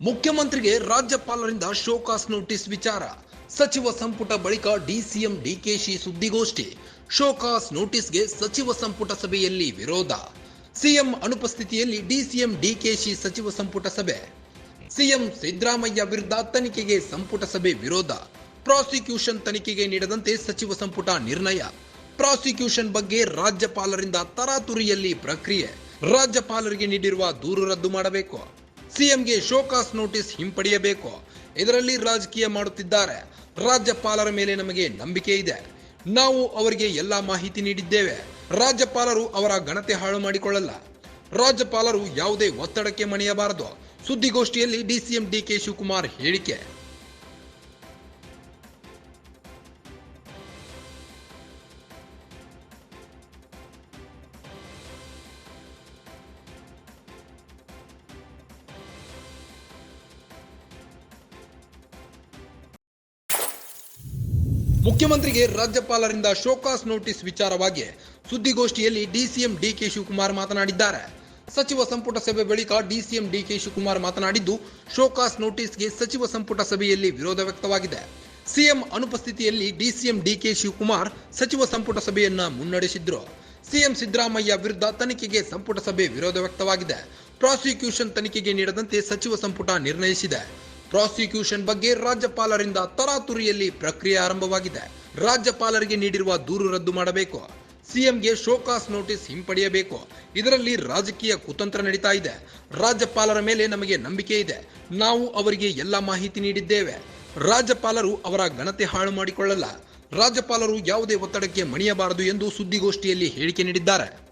ಮುಖ್ಯಮಂತ್ರಿಗೆ ರಾಜ್ಯಪಾಲರಿಂದ show cause notice ವಿಚಾರ. ಸಚಿವ ಸಂಪುಟ ಬಳಿಕ ಡಿಸಿಎಂ ಡಿಕೆಶಿ ಸುದ್ದಿಗೋಷ್ಠಿ. ಶೋಕಾಸ್ ನೋಟಿಸ್ಗೆ ಸಚಿವ ಸಂಪುಟ ಸಭೆಯಲ್ಲಿ ವಿರೋಧ. ಸಿಎಂ ಅನುಪಸ್ಥಿತಿಯಲ್ಲಿ ಡಿಸಿಎಂ ಡಿಕೆಶಿ ಸಚಿವ ಸಂಪುಟ ಸಭೆ. ಸಿಎಂ ಸಿದ್ದರಾಮಯ್ಯ ವಿರುದ್ಧ ತನಿಖೆಗೆ ಸಂಪುಟ ಸಭೆ ವಿರೋಧ. ಪ್ರಾಸಿಕ್ಯೂಷನ್ ತನಿಖೆಗೆ ನೀಡದಂತೆ ಸಚಿವ ಸಂಪುಟ ನಿರ್ಣಯ. ಪ್ರಾಸಿಕ್ಯೂಷನ್ ಬಗ್ಗೆ ರಾಜ್ಯಪಾಲರಿಂದ ತರಾತುರಿಯಲ್ಲಿ ಪ್ರಕ್ರಿಯೆ. ರಾಜ್ಯಪಾಲರಿಗೆ ನೀಡಿರುವ ದೂರು ರದ್ದು ಮಾಡಬೇಕು. ಸಿಎಂಗೆ ಶೋಕಾಸ್ ನೋಟಿಸ್ ಹಿಂಪಡೆಯಬೇಕು. ಇದರಲ್ಲಿ ರಾಜಕೀಯ ಮಾಡುತ್ತಿದ್ದಾರೆ. ರಾಜ್ಯಪಾಲರ ಮೇಲೆ ನಮಗೆ ನಂಬಿಕೆ ಇದೆ. ನಾವು ಅವರಿಗೆ ಎಲ್ಲಾ ಮಾಹಿತಿ ನೀಡಿದ್ದೇವೆ. ರಾಜ್ಯಪಾಲರು ಅವರ ಘನತೆ ಹಾಳು ಮಾಡಿಕೊಳ್ಳಲ್ಲ. ರಾಜ್ಯಪಾಲರು ಯಾವುದೇ ಒತ್ತಡಕ್ಕೆ ಮಣಿಯಬಾರದು. ಸುದ್ದಿಗೋಷ್ಠಿಯಲ್ಲಿ ಡಿಸಿಎಂ ಡಿಕೆ ಶಿವಕುಮಾರ್ ಹೇಳಿಕೆ. ಮುಖ್ಯಮಂತ್ರಿಗೆ ರಾಜ್ಯಪಾಲರಿಂದ ಶೋಕಾಸ್ ನೋಟಿಸ್ ವಿಚಾರವಾಗಿ ಸುದ್ದಿಗೋಷ್ಠಿಯಲ್ಲಿ ಡಿಸಿಎಂ ಡಿಕೆ ಶಿವಕುಮಾರ್ ಮಾತನಾಡಿದ್ದಾರೆ. ಸಚಿವ ಸಂಪುಟ ಸಭೆ ಬಳಿಕ ಡಿಸಿಎಂ ಡಿಕೆ ಶಿವಕುಮಾರ್ ಮಾತನಾಡಿದ್ದು, ಶೋಕಾಸ್ ನೋಟಿಸ್ಗೆ ಸಚಿವ ಸಂಪುಟ ಸಭೆಯಲ್ಲಿ ವಿರೋಧ ವ್ಯಕ್ತವಾಗಿದೆ. ಸಿಎಂ ಅನುಪಸ್ಥಿತಿಯಲ್ಲಿ ಡಿಸಿಎಂ ಡಿಕೆ ಶಿವಕುಮಾರ್ ಸಚಿವ ಸಂಪುಟ ಸಭೆಯನ್ನ ಮುನ್ನಡೆಸಿದ್ರು. ಸಿಎಂ ಸಿದ್ದರಾಮಯ್ಯ ವಿರುದ್ಧ ತನಿಖೆಗೆ ಸಂಪುಟ ಸಭೆ ವಿರೋಧ ವ್ಯಕ್ತವಾಗಿದೆ. ಪ್ರಾಸಿಕ್ಯೂಷನ್ ತನಿಖೆಗೆ ನೀಡದಂತೆ ಸಚಿವ ಸಂಪುಟ ನಿರ್ಣಯಿಸಿದೆ. ಪ್ರಾಸಿಕ್ಯೂಷನ್ ಬಗ್ಗೆ ರಾಜ್ಯಪಾಲರಿಂದ ತರಾತುರಿಯಲ್ಲಿ ಪ್ರಕ್ರಿಯೆ ಆರಂಭವಾಗಿದೆ. ರಾಜ್ಯಪಾಲರಿಗೆ ನೀಡಿರುವ ದೂರು ರದ್ದು ಮಾಡಬೇಕು. ಸಿಎಂಗೆ ಶೋಕಾಸ್ ನೋಟಿಸ್ ಹಿಂಪಡೆಯಬೇಕು. ಇದರಲ್ಲಿ ರಾಜಕೀಯ ಕುತಂತ್ರ ನಡೀತಾ ಇದೆ. ರಾಜ್ಯಪಾಲರ ಮೇಲೆ ನಮಗೆ ನಂಬಿಕೆ ಇದೆ. ನಾವು ಅವರಿಗೆ ಎಲ್ಲ ಮಾಹಿತಿ ನೀಡಿದ್ದೇವೆ. ರಾಜ್ಯಪಾಲರು ಅವರ ಘನತೆ ಹಾಳು ಮಾಡಿಕೊಳ್ಳಲ್ಲ. ರಾಜ್ಯಪಾಲರು ಯಾವುದೇ ಒತ್ತಡಕ್ಕೆ ಮಣಿಯಬಾರದು ಎಂದು ಸುದ್ದಿಗೋಷ್ಠಿಯಲ್ಲಿ ಹೇಳಿಕೆ ನೀಡಿದ್ದಾರೆ.